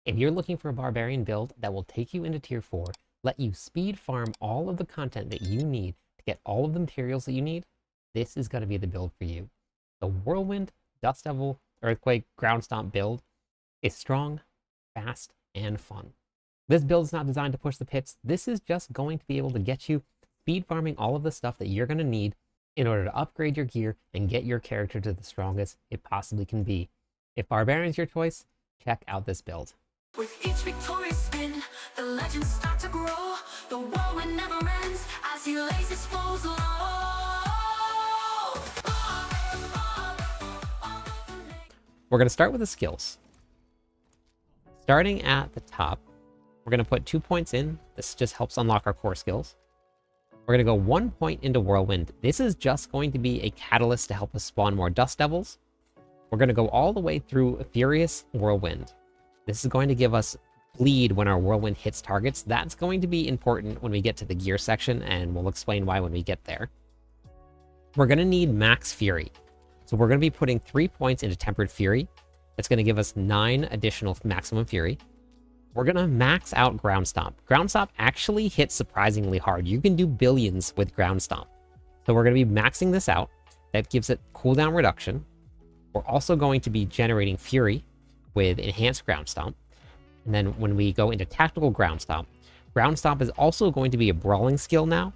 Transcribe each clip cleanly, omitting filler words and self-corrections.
If you're looking for a barbarian build that will take you into tier 4, let you speed farm all of the content that you need to get all of the materials that you need, this is going to be the build for you. The Whirlwind, Dust Devil, Earthquake, Ground Stomp build is strong, fast, and fun. This build is not designed to push the pits. This is just going to be able to get you speed farming all of the stuff that you're going to need in order to upgrade your gear and get your character to the strongest it possibly can be. If Barbarian is your choice, check out this build. With each victorious spin, the legends start to grow. The whirlwind never ends as he lays his foes low. We're going to start with the skills. Starting at the top, we're going to put 2 points in. This just helps unlock our core skills. We're going to go 1 point into Whirlwind. This is just going to be a catalyst to help us spawn more Dust Devils. We're going to go all the way through Furious Whirlwind. This is going to give us bleed when our Whirlwind hits targets. That's going to be important when we get to the gear section, and we'll explain why when we get there. We're going to need Max Fury. So we're going to be putting 3 points into Tempered Fury. That's going to give us 9 additional Maximum Fury. We're going to max out Ground Stomp. Ground Stomp actually hits surprisingly hard. You can do billions with Ground Stomp. So we're going to be maxing this out. That gives it cooldown reduction. We're also going to be generating Fury with Enhanced Ground Stomp. And then when we go into Tactical Ground Stomp is also going to be a brawling skill now,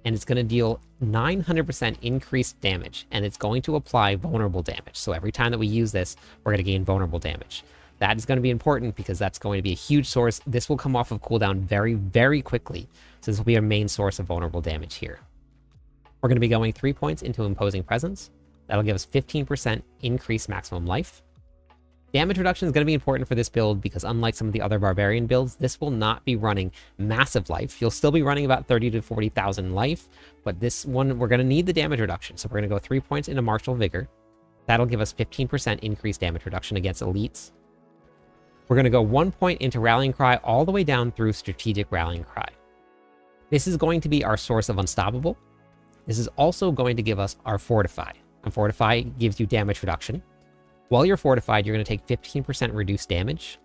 and it's going to deal 900% increased damage, and it's going to apply vulnerable damage. So every time that we use this, we're going to gain vulnerable damage. That is going to be important because that's going to be a huge source. This will come off of cooldown very, very quickly. So this will be our main source of vulnerable damage here. We're going to be going 3 points into Imposing Presence. That'll give us 15% increased maximum life. Damage reduction is going to be important for this build because unlike some of the other Barbarian builds, this will not be running massive life. You'll still be running about 30 to 40,000 life, but this one, we're going to need the damage reduction. So we're going to go 3 points into Martial Vigor. That'll give us 15% increased damage reduction against elites. We're going to go 1 point into Rallying Cry all the way down through Strategic Rallying Cry. This is going to be our source of Unstoppable. This is also going to give us our Fortify. And Fortify gives you damage reduction. While you're fortified, you're going to take 15% reduced damage.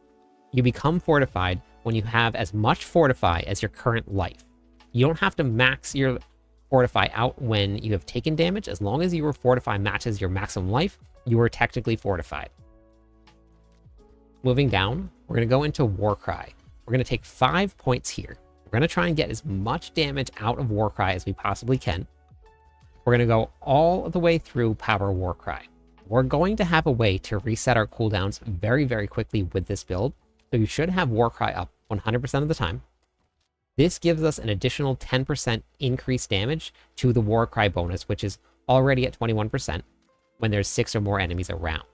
You become fortified when you have as much Fortify as your current life. You don't have to max your Fortify out when you have taken damage. As long as your Fortify matches your maximum life, you are technically fortified. Moving down, we're going to go into Warcry. We're going to take 5 points here. We're going to try and get as much damage out of Warcry as we possibly can. We're going to go all the way through Power Warcry. We're going to have a way to reset our cooldowns very, very quickly with this build. So you should have Warcry up 100% of the time. This gives us an additional 10% increased damage to the Warcry bonus, which is already at 21% when there's 6 or more enemies around.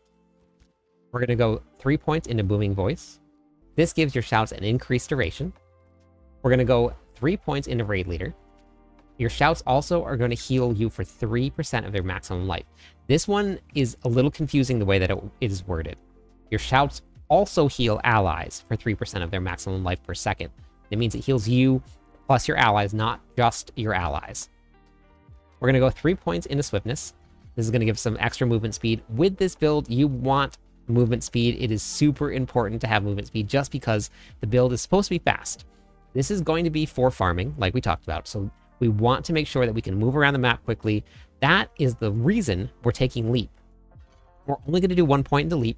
We're going to go 3 points into Booming Voice. This gives your shouts an increased duration. We're going to go 3 points into Raid Leader. Your shouts also are going to heal you for 3% of your maximum life. This one is a little confusing the way that it is worded. Your shouts also heal allies for 3% of their maximum life per second. It means it heals you plus your allies, not just your allies. We're going to go 3 points into Swiftness. This is going to give some extra movement speed. With this build, you want movement speed. It is super important to have movement speed just because the build is supposed to be fast. This is going to be for farming, like we talked about. So we want to make sure that we can move around the map quickly. That is the reason we're taking Leap. We're only going to do 1 point into Leap,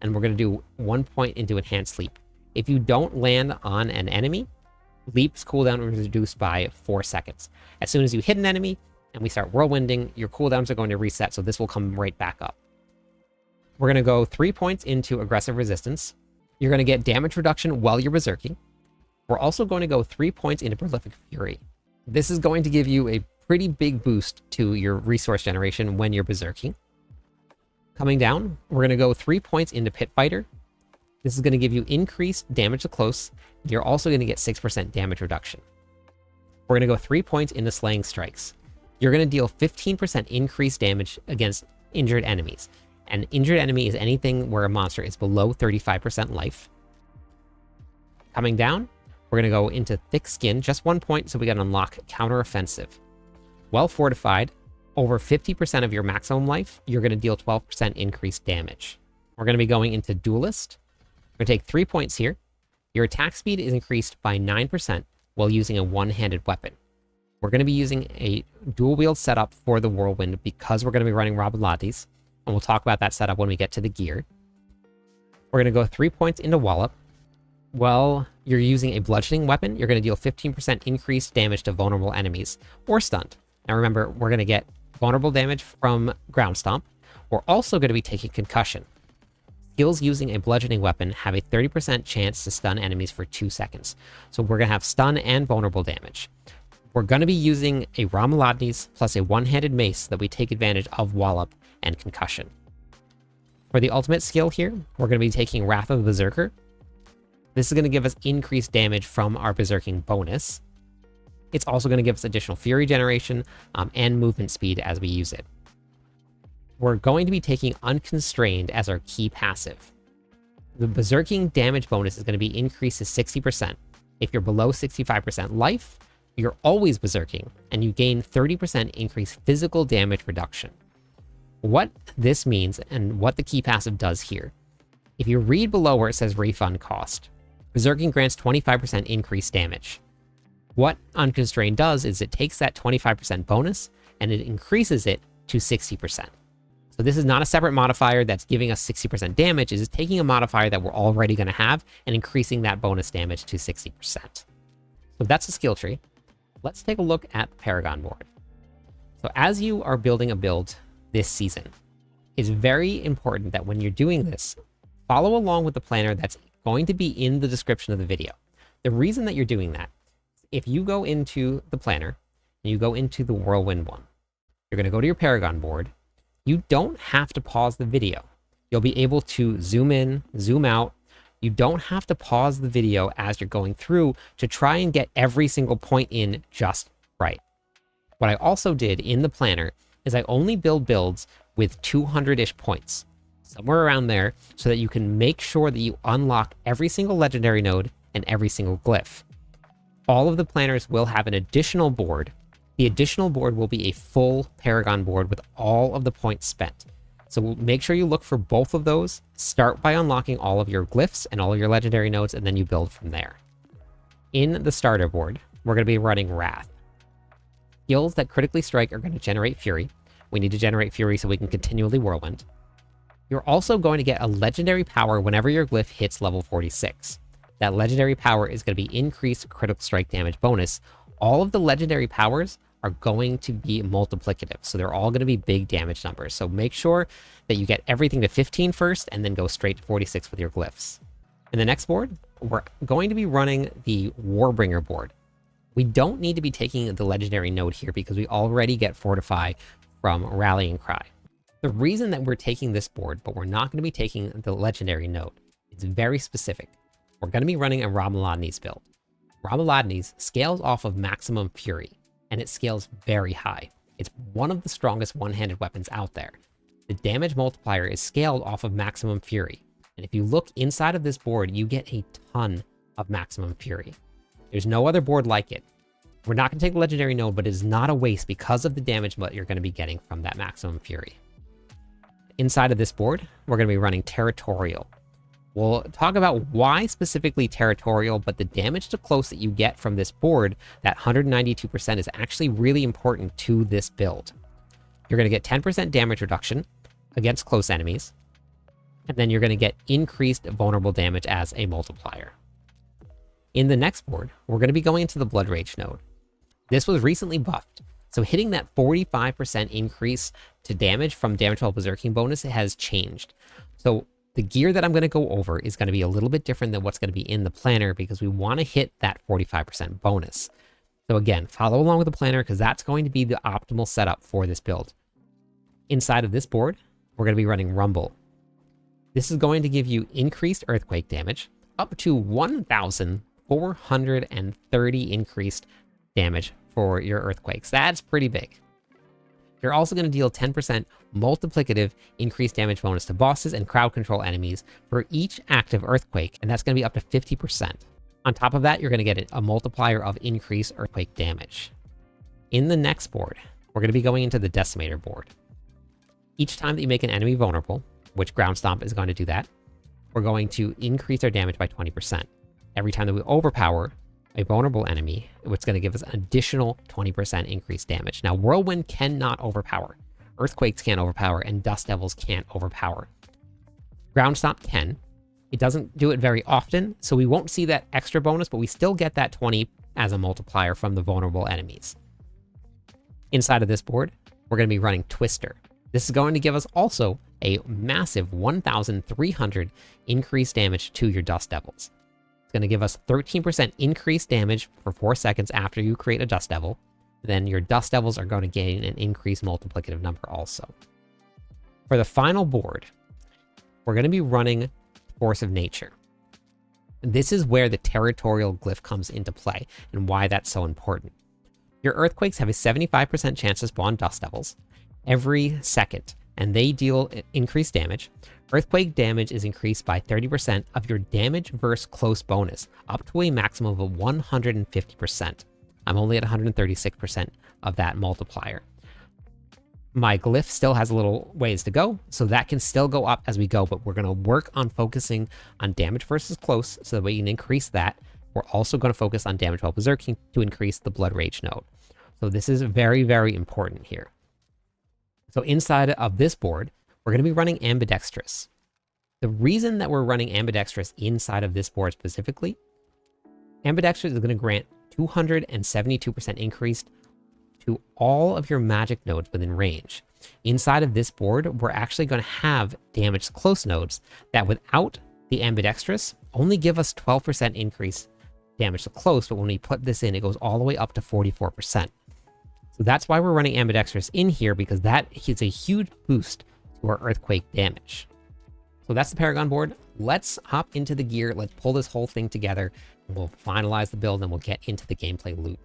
and we're going to do 1 point into Enhanced Leap. If you don't land on an enemy, Leap's cooldown is reduced by 4 seconds. As soon as you hit an enemy and we start whirlwinding, your cooldowns are going to reset, so this will come right back up. We're going to go 3 points into Aggressive Resistance. You're going to get damage reduction while you're berserking. We're also going to go 3 points into Prolific Fury. This is going to give you a pretty big boost to your resource generation when you're berserking. Coming down, we're going to go 3 points into Pit Fighter. This is going to give you increased damage to close. You're also going to get 6% damage reduction. We're going to go 3 points into Slaying Strikes. You're going to deal 15% increased damage against injured enemies. An injured enemy is anything where a monster is below 35% life. Coming down, we're going to go into Thick Skin, just 1 point, so we can unlock Counter-Offensive. Well fortified, over 50% of your maximum life, you're going to deal 12% increased damage. We're going to be going into Duelist. We're going to take 3 points here. Your attack speed is increased by 9% while using a one-handed weapon. We're going to be using a dual-wield setup for the Whirlwind because we're going to be running Robilates, and we'll talk about that setup when we get to the gear. We're going to go 3 points into Wallop. Well, you're using a bludgeoning weapon, you're going to deal 15% increased damage to vulnerable enemies, or stunned. Now remember, we're going to get vulnerable damage from Ground Stomp. We're also going to be taking Concussion. Skills using a bludgeoning weapon have a 30% chance to stun enemies for 2 seconds. So we're going to have stun and vulnerable damage. We're going to be using a Romuladnes plus a one-handed mace so that we take advantage of Wallop and Concussion. For the ultimate skill here, we're going to be taking Wrath of the Berserker. This is going to give us increased damage from our Berserking bonus. It's also going to give us additional Fury generation and movement speed as we use it. We're going to be taking Unconstrained as our key passive. The Berserking damage bonus is going to be increased to 60%. If you're below 65% life, you're always Berserking, and you gain 30% increased physical damage reduction. What this means and what the key passive does here, if you read below where it says refund cost, Berserking grants 25% increased damage. What Unconstrained does is it takes that 25% bonus and it increases it to 60%. So this is not a separate modifier that's giving us 60% damage, it's taking a modifier that we're already going to have and increasing that bonus damage to 60%. So that's the skill tree. Let's take a look at the Paragon board. So as you are building a build this season, it's very important that when you're doing this, follow along with the planner that's going to be in the description of the video. The reason that you're doing that, if you go into the planner and you go into the Whirlwind one, you're going to go to your Paragon board. You don't have to pause the video. You'll be able to zoom in, zoom out. You don't have to pause the video as you're going through to try and get every single point in just right. What I also did in the planner is I only build builds with 200-ish points, somewhere around there, so that you can make sure that you unlock every single legendary node and every single glyph. All of the planners will have an additional board. The additional board will be a full Paragon board with all of the points spent. So make sure you look for both of those. Start by unlocking all of your glyphs and all of your legendary nodes, and then you build from there. In the starter board, we're going to be running Wrath. Skills that critically strike are going to generate Fury. We need to generate Fury so we can continually Whirlwind. You're also going to get a legendary power whenever your glyph hits level 46. That legendary power is going to be increased critical strike damage bonus. All of the legendary powers are going to be multiplicative, so they're all going to be big damage numbers. So make sure that you get everything to 15 first and then go straight to 46 with your glyphs. In the next board, we're going to be running the Warbringer board. We don't need to be taking the legendary node here because we already get Fortify from Rallying Cry. The reason that we're taking this board, but we're not going to be taking the legendary node, it's very specific. We're going to be running a Romuladnes build. Romuladnes scales off of maximum Fury, and it scales very high. It's one of the strongest one-handed weapons out there. The damage multiplier is scaled off of maximum Fury, and if you look inside of this board, you get a ton of maximum Fury. There's no other board like it. We're not going to take the legendary node, but it is not a waste because of the damage that you're going to be getting from that maximum Fury. Inside of this board, we're going to be running Territorial. We'll talk about why specifically Territorial, but the damage to close that you get from this board, that 192%, is actually really important to this build. You're going to get 10% damage reduction against close enemies, and then you're going to get increased vulnerable damage as a multiplier. In the next board, we're going to be going into the Blood Rage node. This was recently buffed, so hitting that 45% increase to damage from damage while berserking bonus has changed. So the gear that I'm going to go over is going to be a little bit different than what's going to be in the planner because we want to hit that 45% bonus. So again, follow along with the planner because that's going to be the optimal setup for this build. Inside of this board, we're going to be running Rumble. This is going to give you increased earthquake damage, up to 1,430 increased damage for your earthquakes. That's pretty big. You're also going to deal 10% multiplicative increased damage bonus to bosses and crowd control enemies for each active earthquake, and that's going to be up to 50%. On top of that, you're going to get a multiplier of increased earthquake damage. In the next board, we're going to be going into the Decimator board. Each time that you make an enemy vulnerable, which Ground Stomp is going to do that, we're going to increase our damage by 20%. Every time that we overpower a vulnerable enemy, it's going to give us an additional 20% increased damage. Now, Whirlwind cannot overpower. Earthquakes can't overpower, and Dust Devils can't overpower. Ground Stomp can. It doesn't do it very often, so we won't see that extra bonus, but we still get that 20 as a multiplier from the vulnerable enemies. Inside of this board, we're going to be running Twister. This is going to give us also a massive 1,300 increased damage to your Dust Devils. It's going to give us 13% increased damage for 4 seconds after you create a Dust Devil. Then your Dust Devils are going to gain an increased multiplicative number also. For the final board, we're going to be running Force of Nature. This is where the territorial glyph comes into play and why that's so important. Your Earthquakes have a 75% chance to spawn Dust Devils every second, and they deal increased damage. Earthquake damage is increased by 30% of your damage versus close bonus, up to a maximum of 150%. I'm only at 136% of that multiplier. My glyph still has a little ways to go, so that can still go up as we go, but we're going to work on focusing on damage versus close so that we can increase that. We're also going to focus on damage while berserking to increase the Blood Rage node. So this is very, very important here. So inside of this board, we're going to be running Ambidextrous. The reason that we're running Ambidextrous inside of this board specifically, Ambidextrous is going to grant 272% increase to all of your magic nodes within range. Inside of this board, we're actually going to have damaged close nodes that without the Ambidextrous only give us 12% increase damage to close, but when we put this in, it goes all the way up to 44%. So that's why we're running Ambidextrous in here, because that is a huge boost to our Earthquake damage. So that's the Paragon board. Let's hop into the gear. Let's pull this whole thing together, and we'll finalize the build, and we'll get into the gameplay loop.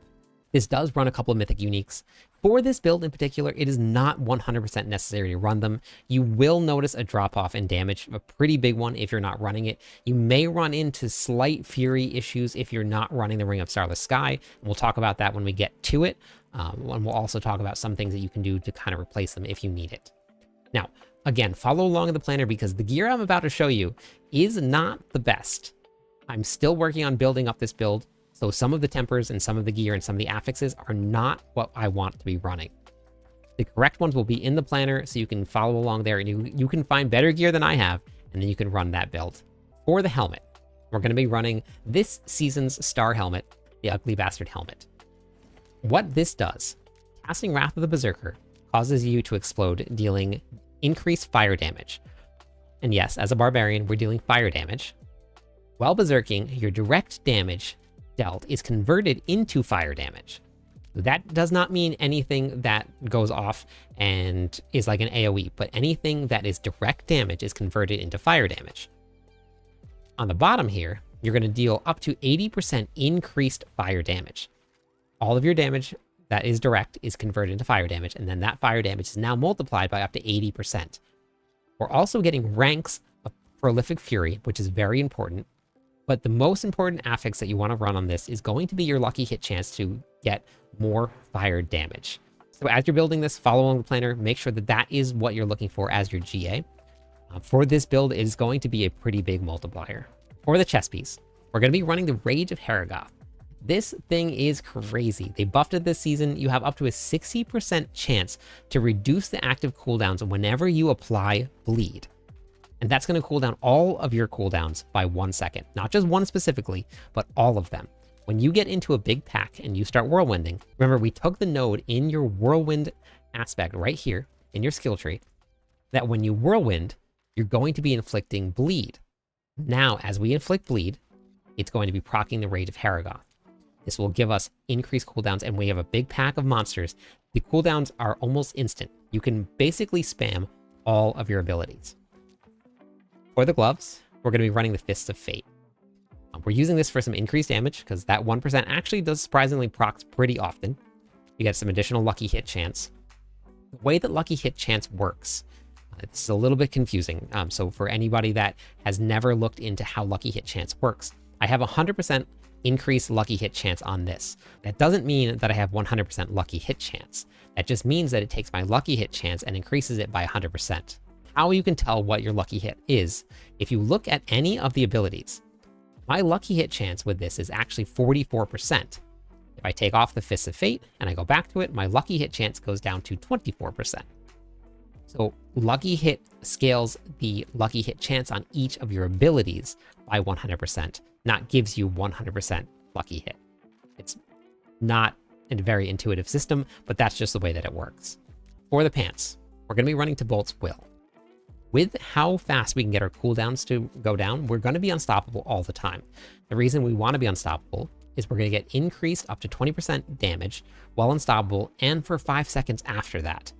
This does run a couple of Mythic Uniques. For this build in particular, it is not 100% necessary to run them. You will notice a drop-off in damage, a pretty big one if you're not running it. You may run into slight Fury issues if you're not running the Ring of Starless Sky. We'll talk about that when we get to it. And we'll also talk about some things that you can do to kind of replace them if you need it. Now, again, follow along in the planner because the gear I'm about to show you is not the best. I'm still working on building up this build. So some of the tempers and some of the gear and some of the affixes are not what I want to be running. The correct ones will be in the planner, so you can follow along there and you can find better gear than I have, and then you can run that build. For the helmet, we're going to be running this season's star helmet, the Ugly Bastard helmet. What this does, casting Wrath of the Berserker causes you to explode, dealing increased fire damage. And yes, as a barbarian, we're dealing fire damage. While berserking, your direct damage dealt is converted into fire damage. That does not mean anything that goes off and is like an AoE, but anything that is direct damage is converted into fire damage. On the bottom here, you're going to deal up to 80% increased fire damage. All of your damage that is direct is converted into fire damage, and then that fire damage is now multiplied by up to 80%. We're also getting ranks of Prolific Fury, which is very important. But the most important affix that you want to run on this is going to be your lucky hit chance to get more fire damage. So as you're building this, follow along the planner, make sure that that is what you're looking for as your GA. For this build, it is going to be a pretty big multiplier. For the chess piece, we're going to be running the Rage of Paragon. This thing is crazy. They buffed it this season. You have up to a 60% chance to reduce the active cooldowns whenever you apply Bleed. And that's going to cool down all of your cooldowns by 1 second. Not just one specifically, but all of them. When you get into a big pack and you start whirlwinding, remember we took the node in your whirlwind aspect right here in your skill tree, that when you whirlwind, you're going to be inflicting bleed. Now, as we inflict bleed, it's going to be proccing the Rage of Paragon. This will give us increased cooldowns, and we have a big pack of monsters. The cooldowns are almost instant. You can basically spam all of your abilities. For the gloves, we're going to be running the Fists of Fate. We're using this for some increased damage because that 1% actually does surprisingly procs pretty often. You get some additional lucky hit chance. The way that lucky hit chance works, it's a little bit confusing. So for anybody that has never looked into how lucky hit chance works, I have 100% increased lucky hit chance on this. That doesn't mean that I have 100% lucky hit chance. That just means that it takes my lucky hit chance and increases it by 100%. how you can tell what your lucky hit is, if you look at any of the abilities, my lucky hit chance with this is actually 44%. If I take off the Fists of Fate and I go back to it, my lucky hit chance goes down to 24%. So lucky hit scales the lucky hit chance on each of your abilities by 100%, not gives you 100% lucky hit. It's not a very intuitive system, but that's just the way that it works. For the pants, we're going to be running to Bolt's Will. With how fast we can get our cooldowns to go down, we're going to be unstoppable all the time. The reason we want to be unstoppable is we're going to get increased up to 20% damage while unstoppable and for 5 seconds after that.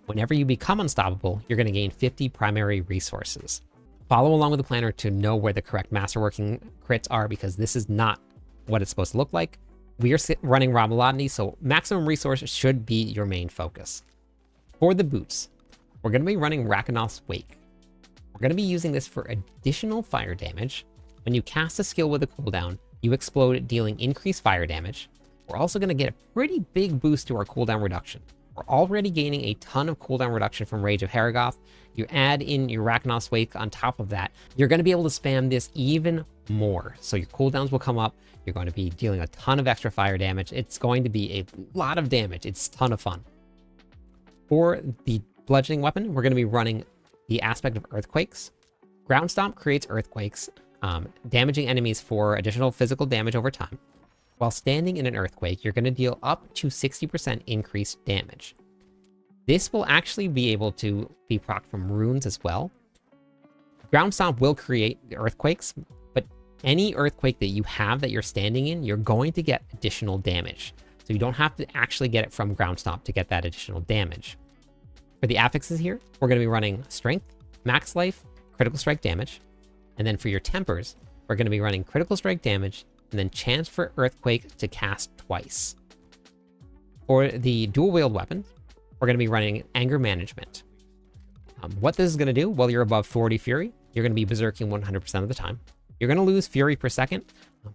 Whenever you become unstoppable, you're going to gain 50 primary resources. Follow along with the planner to know where the correct masterworking crits are, because this is not what it's supposed to look like. We are running Ramalotni, so maximum resource should be your main focus. For the boots, we're going to be running Rakanoth's Wake. We're going to be using this for additional fire damage. When you cast a skill with a cooldown, you explode, dealing increased fire damage. We're also going to get a pretty big boost to our cooldown reduction. We're already gaining a ton of cooldown reduction from Rage of Haragoth. You add in your Rakanoth's Wake on top of that, you're going to be able to spam this even more. So your cooldowns will come up. You're going to be dealing a ton of extra fire damage. It's going to be a lot of damage. It's a ton of fun. For the bludgeoning weapon, we're going to be running the aspect of Earthquakes. Ground Stomp creates Earthquakes, damaging enemies for additional physical damage over time. While standing in an earthquake, you're going to deal up to 60% increased damage. This will actually be able to be procced from runes as well. Ground Stomp will create the earthquakes, but any earthquake that you have that you're standing in, you're going to get additional damage. So you don't have to actually get it from Ground Stomp to get that additional damage. For the affixes here, we're going to be running Strength, Max Life, Critical Strike Damage. And then for your tempers, we're going to be running Critical Strike Damage, and then Chance for Earthquake to cast twice. For the dual wield weapon, we're going to be running Anger Management. What this is going to do, while you're above 40 Fury, you're going to be berserking 100% of the time. You're going to lose Fury per second,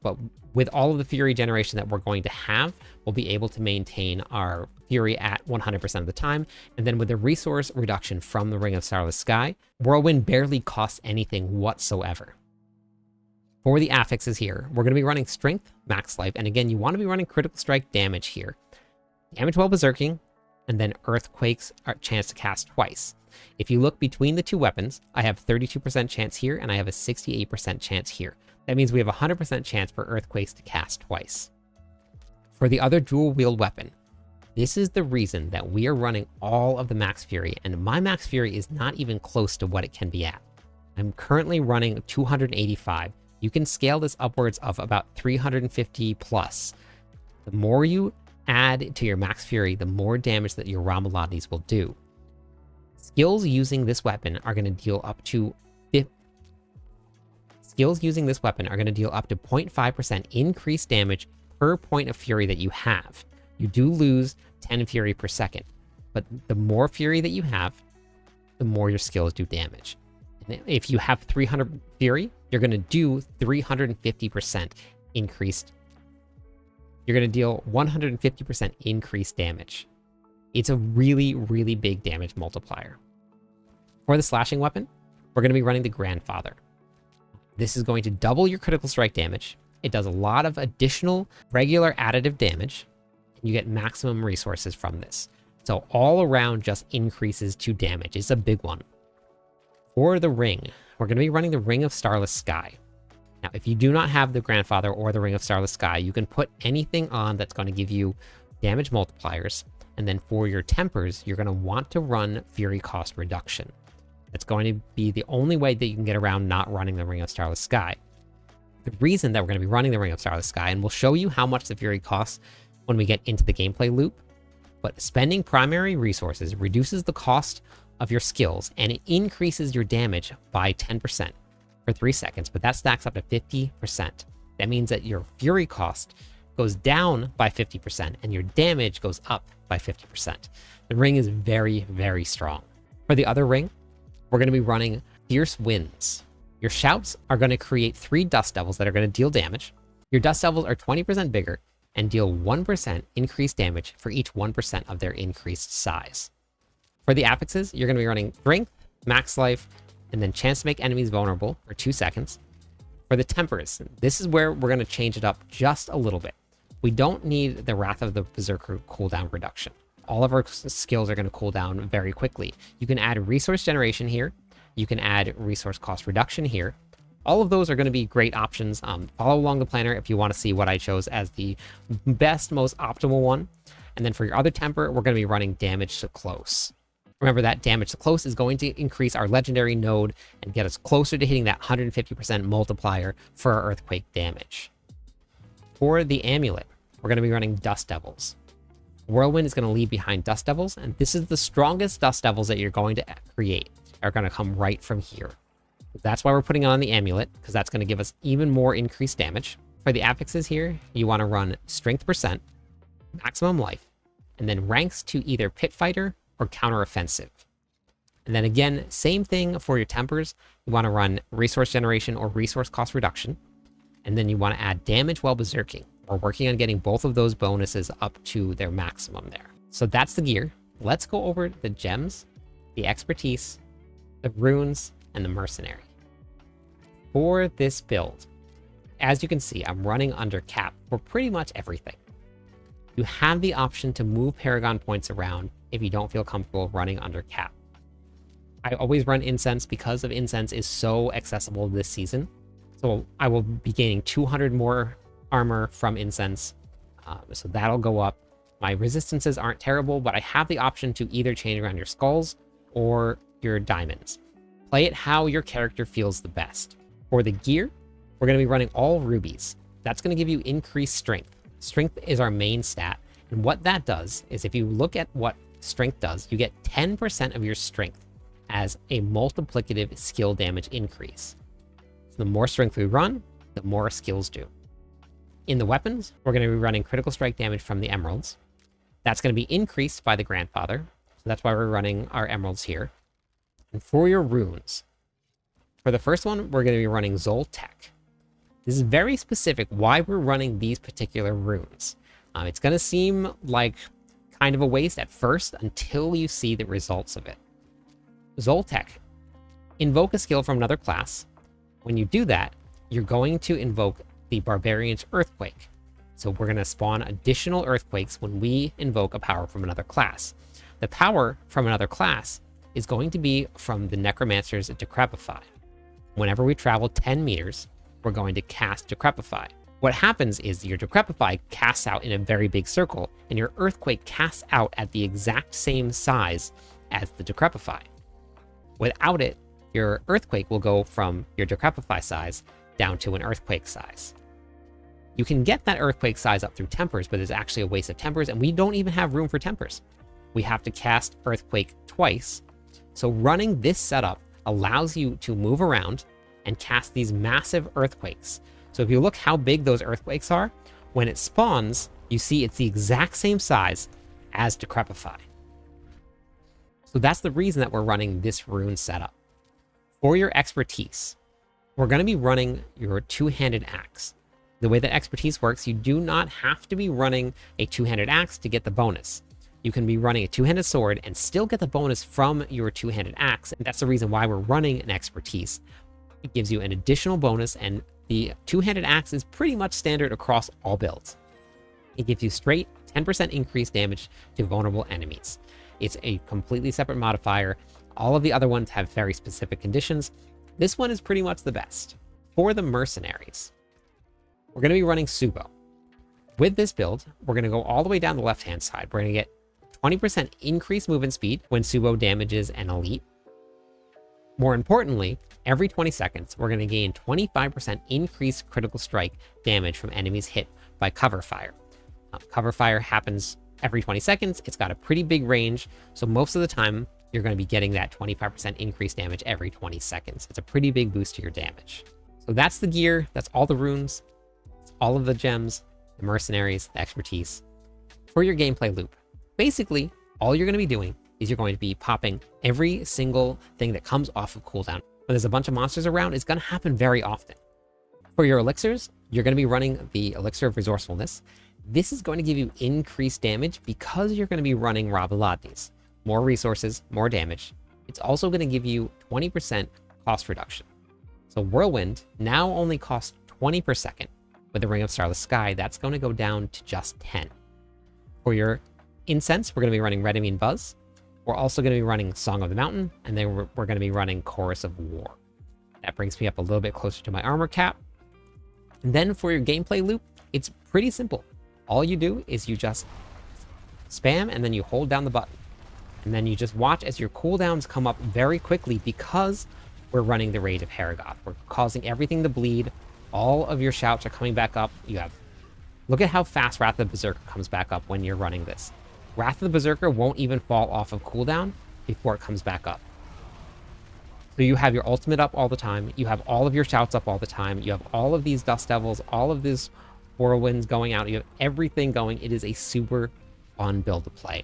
but with all of the Fury generation that we're going to have, we'll be able to maintain our Fury at 100% of the time. And then with the resource reduction from the Ring of Starless Sky, Whirlwind barely costs anything whatsoever. For the affixes here, we're going to be running Strength, Max Life, and again, you want to be running Critical Strike Damage here. Damage while berserking, and then Earthquakes are chance to cast twice. If you look between the two weapons, I have 32% chance here, and I have a 68% chance here. That means we have a 100% chance for Earthquakes to cast twice. For the other dual wield weapon, this is the reason that we are running all of the Max Fury, and my Max Fury is not even close to what it can be at. I'm currently running 285. You can scale this upwards of about 350 plus. The more you add to your Max Fury, the more damage that your Ramalotnis will do. Skills using this weapon are going to deal up to 0.5% increased damage per point of Fury that you have. You do lose 10 Fury per second, but the more Fury that you have, the more your skills do damage. And if you have 300 Fury, you're going to do 350% increased. You're going to deal 150% increased damage. It's a really, really big damage multiplier. For the slashing weapon, we're going to be running the Grandfather. This is going to double your critical strike damage. It does a lot of additional regular additive damage. You get maximum resources from this. So all around just increases to damage. It's a big one. For the ring, we're going to be running the Ring of Starless Sky. Now, if you do not have the Grandfather or the Ring of Starless Sky, you can put anything on that's going to give you damage multipliers. And then for your tempers, you're going to want to run Fury Cost Reduction. That's going to be the only way that you can get around not running the Ring of Starless Sky. The reason that we're going to be running the Ring of Starless Sky, and we'll show you how much the Fury costs when we get into the gameplay loop, but spending primary resources reduces the cost of your skills, and it increases your damage by 10% for 3 seconds, but that stacks up to 50%. That means that your Fury cost goes down by 50%, and your damage goes up by 50%. The ring is very, very strong. For the other ring, we're going to be running Fierce Winds. Your shouts are going to create 3 Dust Devils that are going to deal damage. Your Dust Devils are 20% bigger and deal 1% increased damage for each 1% of their increased size. For the affixes, you're going to be running Strength, max life, and then chance to make enemies vulnerable for 2 seconds. For the tempers, this is where we're going to change it up just a little bit. We don't need the Wrath of the Berserker cooldown reduction. All of our skills are going to cool down very quickly. You can add resource generation here. You can add resource cost reduction here. All of those are going to be great options. Follow along the planner if you want to see what I chose as the best, most optimal one. And then for your other temper, we're going to be running damage to close. Remember that damage to close is going to increase our legendary node and get us closer to hitting that 150% multiplier for our earthquake damage. For the amulet, we're going to be running Dust Devils. Whirlwind is going to leave behind Dust Devils, and this is the strongest Dust Devils that you're going to create. Are going to come right from here. That's why we're putting on the amulet, because that's going to give us even more increased damage. For the affixes here, you want to run strength percent, maximum life, and then ranks to either pit fighter or counteroffensive. And then again, same thing for your tempers. You want to run resource generation or resource cost reduction. And then you want to add damage while berserking. We're working on getting both of those bonuses up to their maximum there. So that's the gear. Let's go over the gems, the expertise, the runes, and the mercenary. For this build, as you can see, I'm running under cap for pretty much everything. You have the option to move Paragon points around if you don't feel comfortable running under cap. I always run incense because of incense is so accessible this season. So I will be gaining 200 more armor from incense. So that'll go up. My resistances aren't terrible, but I have the option to either change around your skulls or your diamonds. Play it how your character feels the best. For the gear, we're going to be running all rubies. That's going to give you increased strength. Strength is our main stat. And what that does is if you look at what strength does, you get 10% of your strength as a multiplicative skill damage increase. So the more strength we run, the more skills do. In the weapons, we're going to be running critical strike damage from the emeralds. That's going to be increased by the grandfather. So that's why we're running our emeralds here. And for your runes, for the first one, we're going to be running Zoltec. This is very specific why we're running these particular runes. It's going to seem like kind of a waste at first until you see the results of it. Zoltec, invoke a skill from another class. When you do that, you're going to invoke the Barbarian's Earthquake. So we're going to spawn additional earthquakes when we invoke a power from another class. The power from another class is going to be from the Necromancer's Decrepify. Whenever we travel 10 meters, we're going to cast Decrepify. What happens is your Decrepify casts out in a very big circle, and your Earthquake casts out at the exact same size as the Decrepify. Without it, your Earthquake will go from your Decrepify size down to an Earthquake size. You can get that Earthquake size up through tempers, but it's actually a waste of tempers, and we don't even have room for tempers. We have to cast Earthquake twice. So running this setup allows you to move around and cast these massive earthquakes. So if you look how big those earthquakes are, when it spawns, you see it's the exact same size as Decrepify. So that's the reason that we're running this rune setup. For your expertise, we're going to be running your two-handed axe. The way that expertise works, you do not have to be running a two-handed axe to get the bonus. You can be running a two-handed sword and still get the bonus from your two-handed axe. And that's the reason why we're running an expertise. It gives you an additional bonus, and the two-handed axe is pretty much standard across all builds. It gives you straight 10% increased damage to vulnerable enemies. It's a completely separate modifier. All of the other ones have very specific conditions. This one is pretty much the best. For the mercenaries, we're going to be running Subo. With this build, we're going to go all the way down the left-hand side. We're going to get 20% increased movement speed when Subo damages an elite. More importantly, every 20 seconds, we're going to gain 25% increased critical strike damage from enemies hit by cover fire. Cover fire happens every 20 seconds. It's got a pretty big range, so most of the time, you're going to be getting that 25% increased damage every 20 seconds. It's a pretty big boost to your damage. So that's the gear. That's all the runes. That's all of the gems, the mercenaries, the expertise. For your gameplay loop, basically, all you're going to be doing is you're going to be popping every single thing that comes off of cooldown. When there's a bunch of monsters around, it's going to happen very often. For your elixirs, you're going to be running the Elixir of Resourcefulness. This is going to give you increased damage because you're going to be running Rabaladnis. More resources, more damage. It's also going to give you 20% cost reduction. So Whirlwind now only costs 20 per second. With the Ring of Starless Sky, that's going to go down to just 10. For your incense, we're going to be running Red Mean Buzz. We're also going to be running Song of the Mountain, and then we're going to be running Chorus of War. That brings me up a little bit closer to my armor cap. And then for your gameplay loop, it's pretty simple. All you do is you just spam and then you hold down the button. And then you just watch as your cooldowns come up very quickly because we're running the Rage of Paragon. We're causing everything to bleed. All of your shouts are coming back up. Look at how fast Wrath of the Berserker comes back up when you're running this. Wrath of the Berserker won't even fall off of cooldown before it comes back up. So you have your ultimate up all the time. You have all of your shouts up all the time. You have all of these Dust Devils, all of these Whirlwinds going out. You have everything going. It is a super fun build to play.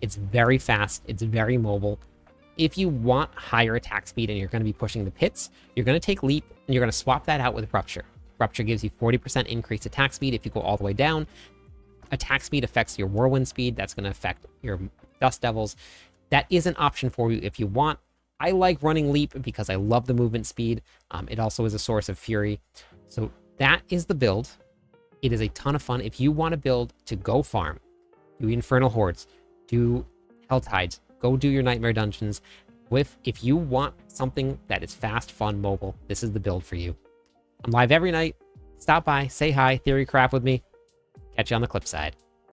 It's very fast. It's very mobile. If you want higher attack speed and you're going to be pushing the pits, you're going to take Leap and you're going to swap that out with Rupture. Rupture gives you 40% increased attack speed if you go all the way down. Attack speed affects your Whirlwind speed. That's going to affect your Dust Devils. That is an option for you if you want. I like running Leap because I love the movement speed. It also is a source of fury. So that is the build. It is a ton of fun. If you want to build to go farm, do Infernal Hordes, do Helltides, go do your Nightmare Dungeons. If you want something that is fast, fun, mobile, this is the build for you. I'm live every night. Stop by, say hi, theory crap with me. Catch you on the clip side.